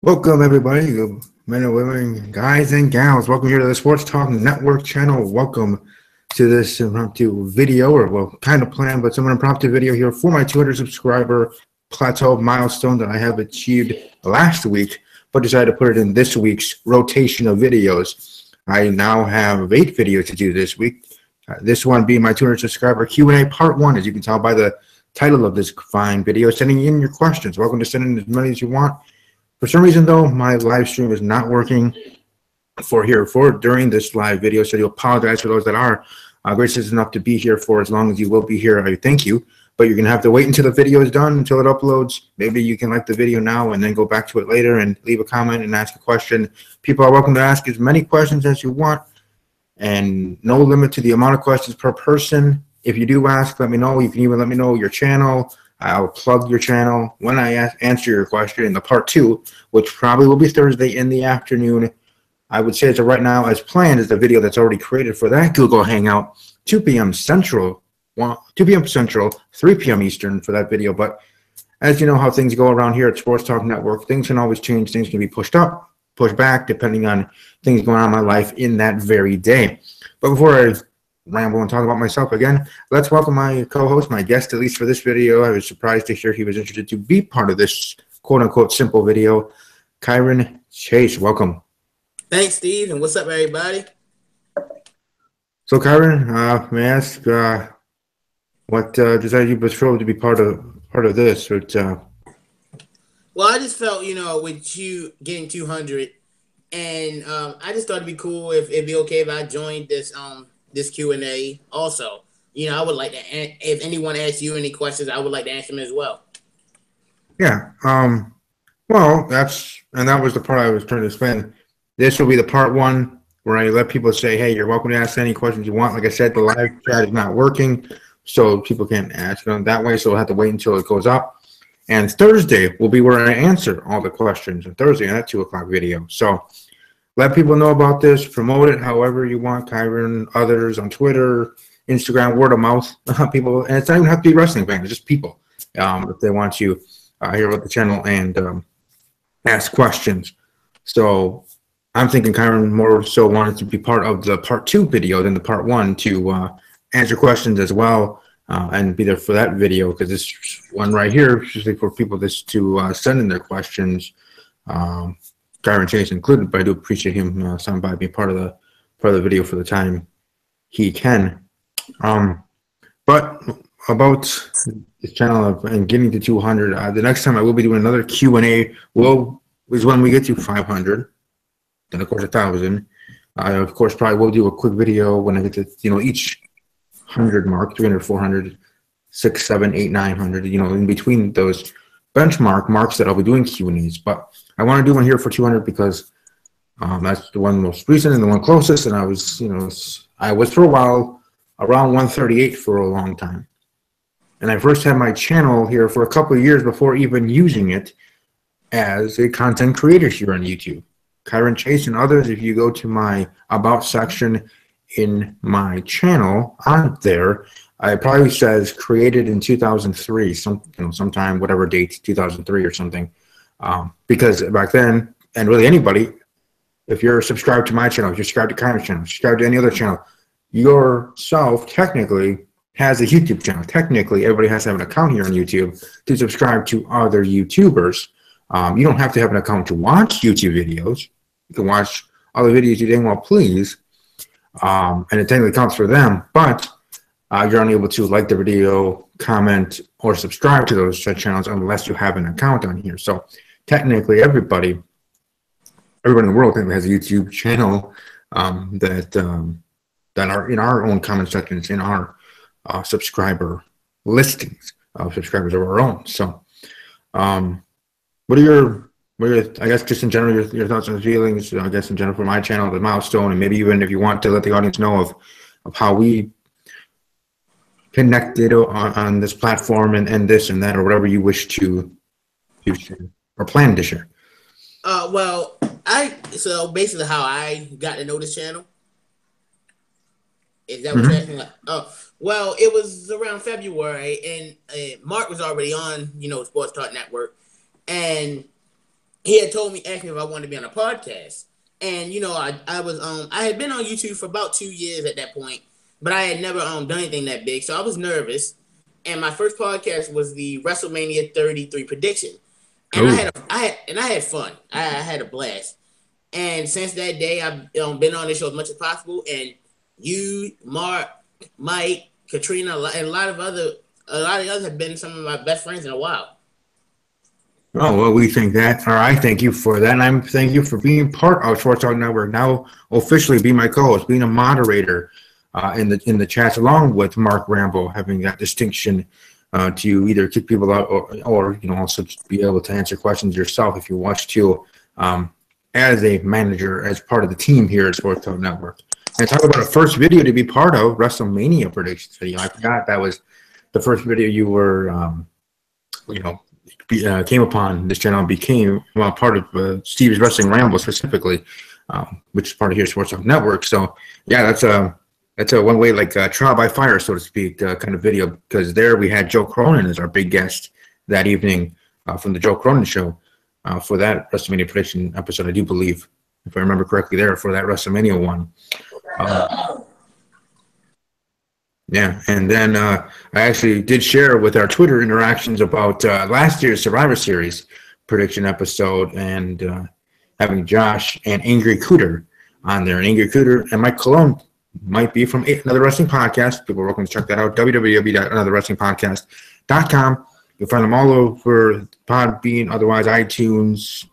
Welcome, everybody, good men and women, guys and gals. Welcome here to the Sports Talk Network channel. Welcome to this impromptu video, or well, kind of planned, but some impromptu video here for my 200 subscriber plateau milestone that I have achieved last week, but decided to put it in this week's rotation of videos. I now have 8 videos to do this week. This one being my 200 subscriber Q&A part 1, as you can tell by the title of this fine video. Sending in your questions. Welcome to send in as many as you want. For some reason, though, my live stream is not working during this live video, so I do apologize for those that are gracious enough to be here for as long as you will be here. I thank you, but you're going to have to wait until the video is done, until it uploads. Maybe you can like the video now and then go back to it later and leave a comment and ask a question. People are welcome to ask as many questions as you want, and no limit to the amount of questions per person. If you do ask, let me know. You can even let me know your channel. I'll plug your channel when I answer your question in the part 2, which probably will be Thursday in the afternoon. I would say as of right now, as planned, is the video that's already created for that Google Hangout, 2 p.m. Central, 2 p.m. Central, 3 p.m. Eastern for that video. But as you know how things go around here at Sports Talk Network, things can always change. Things can be pushed up, pushed back, depending on things going on in my life in that very day. But before I ramble and talk about myself again, let's welcome my co-host, my guest, at least for this video. I was surprised to hear he was interested to be part of this quote-unquote simple video. Kyron Chase, welcome. Thanks, Steve, and what's up, everybody? So, Kyron, may I ask what decided you were thrilled to be part of this? Well, I just felt, with you getting 200, and I just thought it'd be cool if it'd be okay if I joined this Q&A also. I would like to, if anyone asks you any questions, I would like to answer them as well. Yeah. Well, that was the part I was trying to explain. This will be the part 1 where I let people say, hey, you're welcome to ask any questions you want. Like I said, the live chat is not working, so people can't ask them that way, so we'll have to wait until it goes up. And Thursday will be where I answer all the questions, and Thursday on that 2 o'clock video. So let people know about this, promote it however you want, Kyron, others on Twitter, Instagram, word of mouth, people, and it's not even have to be wrestling fans, it's just people, if they want to hear about the channel and ask questions. So I'm thinking Kyron more so wanted to be part of the part 2 video than the part 1 to answer questions as well and be there for that video, because this one right here is usually for people to send in their questions. Kyron Chase included, but I do appreciate him stopping by, being part of the video for the time he can. But about this channel and getting to 200, the next time I will be doing another Q&A is when we get to 500, then of course 1,000. I of course probably will do a quick video when I get to each 100 mark, 300, 400, 6, 7, 8, 900. In between those benchmark marks that I'll be doing Q&As, but I want to do one here for 200 because that's the one most recent and the one closest, and I was for a while around 138 for a long time. And I first had my channel here for a couple of years before even using it as a content creator here on YouTube. Kyron Chase and others, if you go to my About section in my channel on there, it probably says created in 2003, sometime, whatever date, 2003 or something. Because back then, and really anybody, if you're subscribed to my channel, if you're subscribed to Kyron's channel, subscribed to any other channel, yourself technically has a YouTube channel. Technically, everybody has to have an account here on YouTube to subscribe to other YouTubers. You don't have to have an account to watch YouTube videos. You can watch other videos you dang well please, and it technically counts for them, but you're unable to like the video, comment, or subscribe to those channels unless you have an account on here. So technically, everybody in the world technically has a YouTube channel that are in our own comment sections, in our subscriber listings of subscribers of our own. So, what are your, I guess, just in general, your thoughts and feelings, I guess, in general, for my channel, the milestone, and maybe even if you want to let the audience know of how we connected on this platform and this and that, or whatever you wish to share or plan to share. Well, so basically how I got to know this channel. Is that what you're asking? Oh, well, it was around February, and Mark was already on, Sports Talk Network, and he had asked me if I wanted to be on a podcast. And I had been on YouTube for about 2 years at that point, but I had never done anything that big, so I was nervous. And my first podcast was the WrestleMania 33 prediction, and I had fun. I had a blast. And since that day, I've been on this show as much as possible. And you, Mark, Mike, Katrina, and a lot of others have been some of my best friends in a while. Oh, well, we think that, or I thank you for that, and I thank you for being part of Sports Talk Network, now officially being my co-host, being a moderator in the chats, along with Mark Rambo, having that distinction to either kick people out or also be able to answer questions yourself if you wish to, as a manager, as part of the team here at Sports Talk Network. And talk about a first video to be part of, WrestleMania predictions video. I forgot that was the first video you were, came upon this channel and became part of Steve's Wrestling Ramble specifically, which is part of here Sports Talk Network. So yeah, that's a one way, like trial by fire, so to speak, kind of video, because there we had Joe Cronin as our big guest that evening from the Joe Cronin Show for that WrestleMania prediction episode, I do believe, if I remember correctly, there for that WrestleMania one. Yeah, and then I actually did share with our Twitter interactions about last year's Survivor Series prediction episode, and having Josh and Angry Cooter on there. And Angry Cooter and Mike Colon might be from Another Wrestling Podcast. People are welcome to check that out, www.anotherwrestlingpodcast.com. You'll find them all over Podbean, otherwise iTunes,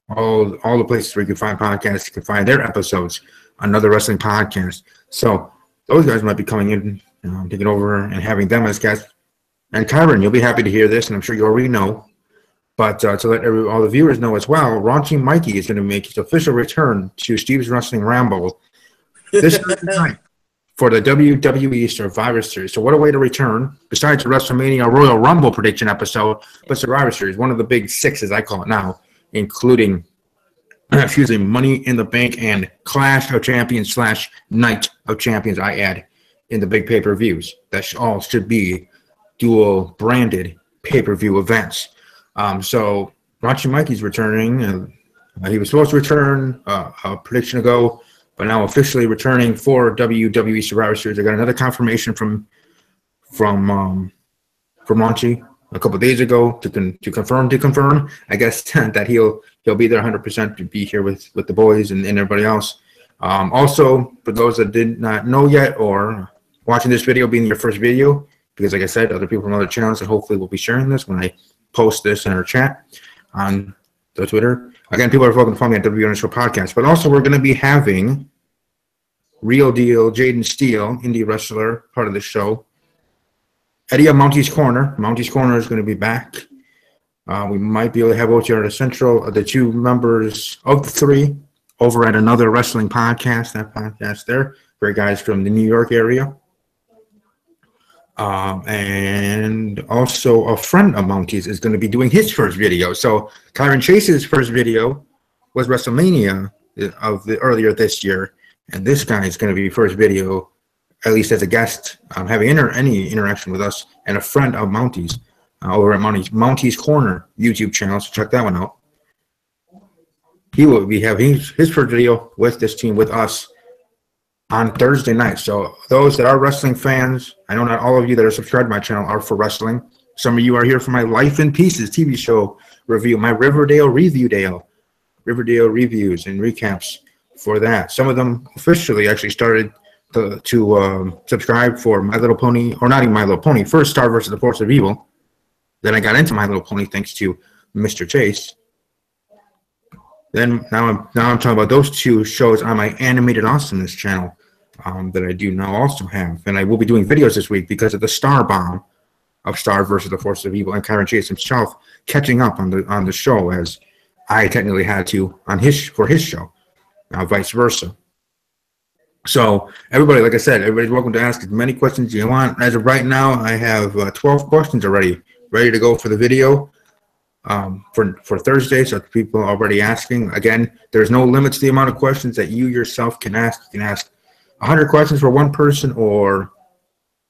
all the places where you can find podcasts. You can find their episodes, Another Wrestling Podcast. So those guys might be coming in, taking over and having them as guests. And Kyron, you'll be happy to hear this, and I'm sure you already know. But to let all the viewers know as well, Raunchy Mikey is going to make his official return to Steve's Wrestling Ramble this night for the WWE Survivor Series. So what a way to return, besides the WrestleMania Royal Rumble prediction episode, but Survivor Series, one of the big six, as I call it now, including Money in the Bank and Clash of Champions / Night of Champions, I add, in the big pay-per-views. That all should be dual branded pay-per-view events. So Raunchy Mikey's returning. He was supposed to return a prediction ago, but now officially returning for WWE Survivor Series. I got another confirmation from Raunchy a couple of days ago to confirm. I guess that he'll be there 100% to be here with the boys and everybody else. Also, for those that did not know yet or watching this video being your first video, because like I said, other people from other channels that hopefully will be sharing this when I post this in our chat on the Twitter. Again, people are welcome to follow me at W_Podcast. But also, we're going to be having Real Deal Jaden Steele, indie wrestler, part of the show. Eddie of Mounties Corner. Mounties Corner is going to be back. We might be able to have OTR Central, the two members of the three, over at Another Wrestling Podcast. That podcast there, for guys from the New York area. And also a friend of Mounties is going to be doing his first video. So Kyron Chase's first video was WrestleMania earlier this year, and this guy is going to be first video, at least as a guest, having any interaction with us, and a friend of Mounties over at Mounties Corner YouTube channel. So check that one out. He will be having his first video with this team, with us, on Thursday night. So those that are wrestling fans, I know not all of you that are subscribed to my channel are for wrestling. Some of you are here for my Life in Pieces TV show review, my Riverdale reviews and recaps for that. Some of them officially actually started to subscribe for My Little Pony, or not even My Little Pony, first Star versus the Force of Evil. Then I got into My Little Pony thanks to Mr. Chase. Then now I'm talking about those two shows on my Animated Awesomeness channel that I do now also have, and I will be doing videos this week because of the Star Bomb of Star versus the Force of Evil, and Kyron Chase himself catching up on the show, as I technically had to for his show, vice versa. So everybody, like I said, everybody's welcome to ask as many questions you want. As of right now, I have 12 questions already ready to go for the video for Thursday. So people are already asking. Again, there's no limit to the amount of questions that you yourself can ask. You can ask 100 questions for one person or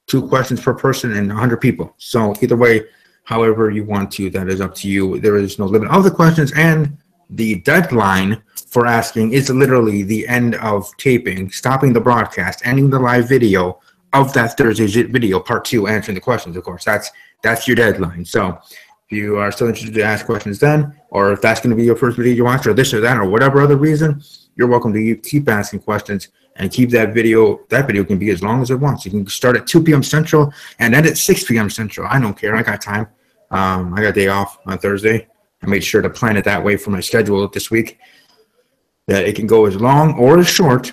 2 questions per person and 100 people. So either way, however you want to, that is up to you. There is no limit of the questions, and the deadline for asking is literally the end of taping, stopping the broadcast, ending the live video of that Thursday video, part 2, answering the questions. Of course, that's your deadline. So if you are still interested to ask questions then, or if that's going to be your first video you watch, or this or that, or whatever other reason, you're welcome to keep asking questions and keep that video. That video can be as long as it wants. You can start at 2 p.m. Central and end at 6 p.m. Central. I don't care. I got time. I got a day off on Thursday. I made sure to plan it that way for my schedule this week, that it can go as long or as short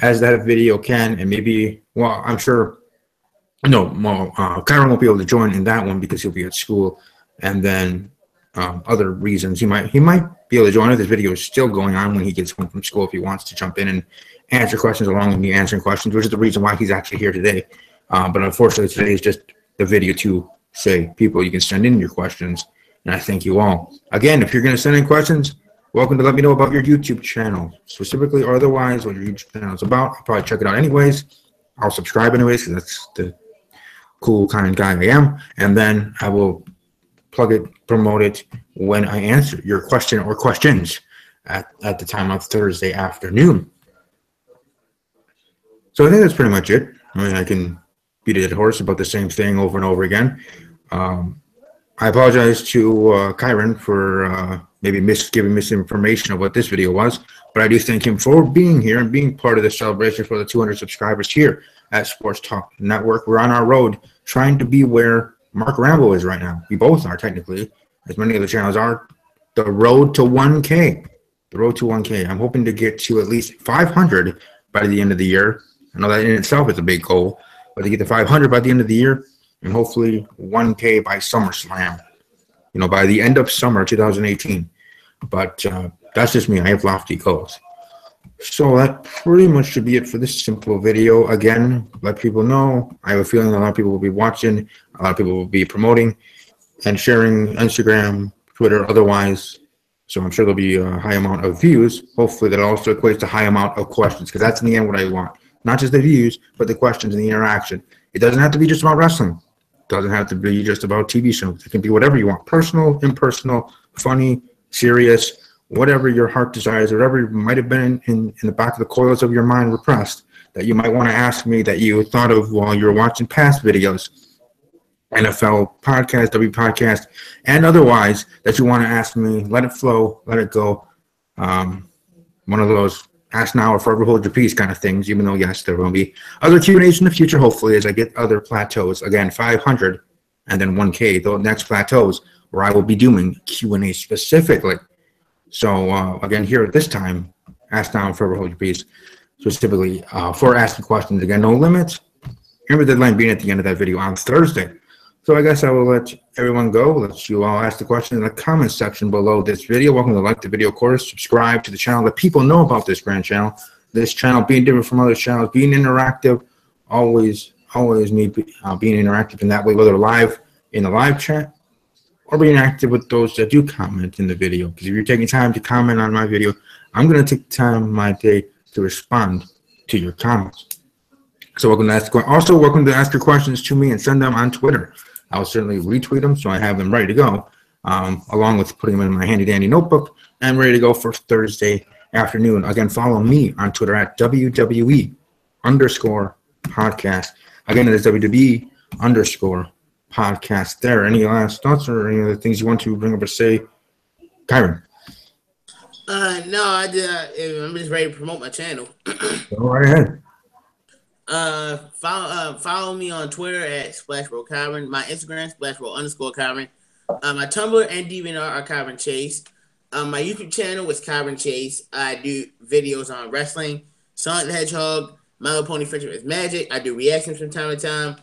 as that video can. And maybe, well, I'm sure, no, Kyron won't be able to join in that one because he'll be at school. And then other reasons, he might be able to join if this video is still going on when he gets home from school, if he wants to jump in and answer questions along with me answering questions, which is the reason why he's actually here today. But unfortunately, today is just the video to say, people, you can send in your questions. And I thank you all. Again, if you're going to send in questions, welcome to let me know about your YouTube channel, specifically or otherwise, what your YouTube channel is about. I'll probably check it out anyways. I'll subscribe anyways, because that's the cool kind of guy I am. And then I will plug it, promote it when I answer your question or questions at the time of Thursday afternoon. So I think that's pretty much it. I mean, I can beat a dead horse about the same thing over and over again. I apologize to Kyron for maybe giving misinformation of what this video was, but I do thank him for being here and being part of the celebration for the 200 subscribers here at Sports Talk Network. We're on our road trying to be where Mark Rambo is right now. We both are, technically, as many other channels are. The road to 1K. The road to 1K. I'm hoping to get to at least 500 by the end of the year. I know that in itself is a big goal, but to get to 500 by the end of the year, and hopefully 1K by SummerSlam, by the end of summer 2018. But that's just me. I have lofty goals. So that pretty much should be it for this simple video. Again, let people know. I have a feeling a lot of people will be watching. A lot of people will be promoting and sharing Instagram, Twitter, otherwise. So I'm sure there'll be a high amount of views. Hopefully that also equates to a high amount of questions, because that's in the end what I want. Not just the views, but the questions and the interaction. It doesn't have to be just about wrestling. Doesn't have to be just about TV shows. It can be whatever you want. Personal, impersonal, funny, serious, whatever your heart desires, whatever might have been in the back of the coils of your mind repressed that you might want to ask me, that you thought of while you were watching past videos, NFL podcast, W podcast, and otherwise, that you want to ask me. Let it flow, let it go. One of those ask now or forever hold your peace kind of things, even though, yes, there will be other Q&As in the future, hopefully, as I get other plateaus. Again, 500 and then 1K, the next plateaus where I will be doing Q&A specifically. So, again, here at this time, ask now and forever hold your peace, specifically for asking questions. Again, no limits. Remember the deadline being at the end of that video on Thursday. So I guess I will let everyone go. Let you all ask the question in the comment section below this video. Welcome to like the video, of course. Subscribe to the channel. Let people know about this grand channel. This channel being different from other channels, being interactive, always me being interactive in that way, whether live in the live chat or being active with those that do comment in the video. Because if you're taking time to comment on my video, I'm going to take time in my day to respond to your comments. So welcome to ask your questions to me and send them on Twitter. I'll certainly retweet them so I have them ready to go, along with putting them in my handy-dandy notebook and ready to go for Thursday afternoon. Again, follow me on Twitter at WWE_podcast. Again, it is WWE_podcast there. Any last thoughts or any other things you want to bring up or say, Kyron? No, I'm just ready to promote my channel. Go right ahead. Follow me on Twitter at SplashBroKyron. My Instagram, SplashBro_Kyron. My Tumblr and DeviantArt are Kyron Chase. My YouTube channel is Kyron Chase. I do videos on wrestling, Sonic the Hedgehog, My Little Pony Friendship is Magic. I do reactions from time to time,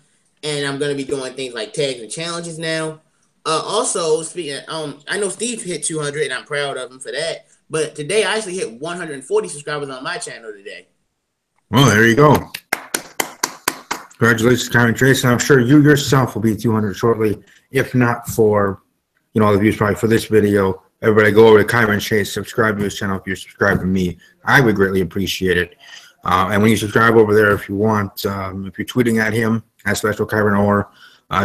and I'm gonna be doing things like tags and challenges now. Also, speaking of, I know Steve hit 200, and I'm proud of him for that. But today, I actually hit 140 subscribers on my channel today. Well, there you go. Congratulations, Kyron Chase. And I'm sure you yourself will be 200 shortly, if not for, all the views probably for this video. Everybody go over to Kyron Chase, subscribe to his channel if you're subscribed to me. I would greatly appreciate it. And when you subscribe over there, if you want, if you're tweeting at him, at Special Kyron, or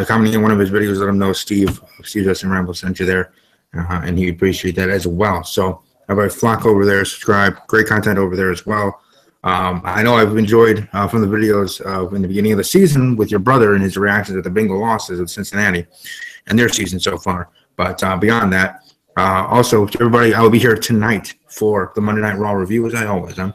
commenting on one of his videos, let him know Steve Justin Rambo sent you there. And he'd appreciate that as well. So everybody flock over there, subscribe. Great content over there as well. I know I've enjoyed from the videos in the beginning of the season with your brother and his reactions at the Bengal losses of Cincinnati and their season so far. But beyond that, also, to everybody, I will be here tonight for the Monday Night Raw review, as I always am.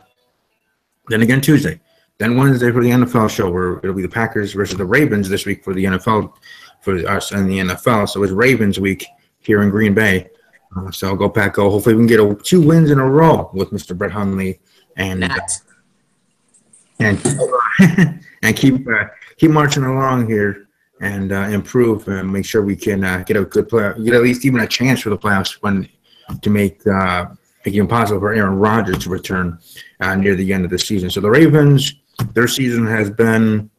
Then again Tuesday. Then Wednesday for the NFL show, where it'll be the Packers versus the Ravens this week for the NFL, for us and the NFL. So it's Ravens week here in Green Bay. So go Pack, go. Hopefully we can get 2 wins in a row with Mr. Brett Hundley and keep marching along here and improve and make sure we can get a good play, get at least even a chance for the playoffs to make it impossible for Aaron Rodgers to return near the end of the season. So the Ravens, their season has been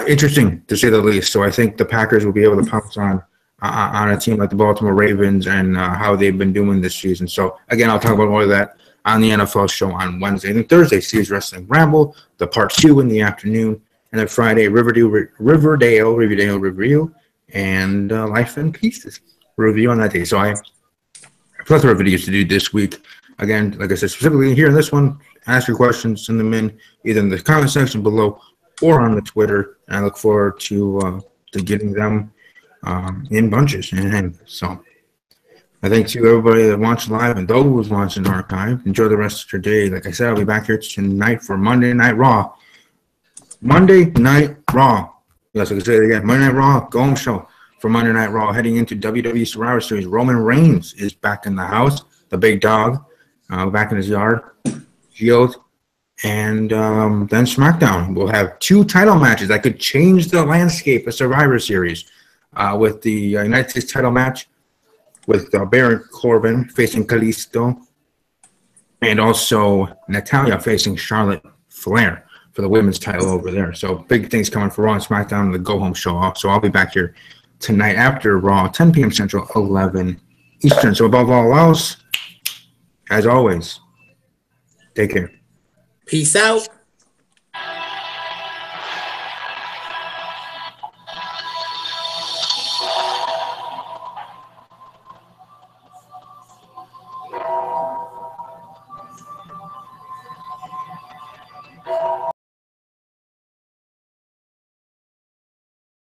interesting to say the least. So I think the Packers will be able to pounce on a team like the Baltimore Ravens and how they've been doing this season. So again, I'll talk about more of that on the NFL show on Wednesday. And then Thursday, Steve's Wrestling Ramble, the part 2 in the afternoon. And then Friday, Riverdale review, and Life in Pieces review on that day. So I have a plethora of videos to do this week. Again, like I said, specifically here in this one, ask your questions, send them in either in the comment section below or on the Twitter. And I look forward to getting them in bunches. And so I thank you everybody that watched live and those watching archive. Enjoy the rest of your day. Like I said, I'll be back here tonight for Monday Night Raw. Monday Night Raw. Yes, I can say it again. Monday Night Raw, Go Home Show for Monday Night Raw. Heading into WWE Survivor Series, Roman Reigns is back in the house. The big dog, back in his yard. Shield. And then SmackDown will have 2 title matches that could change the landscape of Survivor Series. With the United States title match with Baron Corbin facing Kalisto. And also Natalya facing Charlotte Flair for the women's title over there. So big things coming for Raw and SmackDown and the Go Home Show. So I'll be back here tonight after Raw, 10 p.m. Central, 11 Eastern. So above all else, as always, take care. Peace out.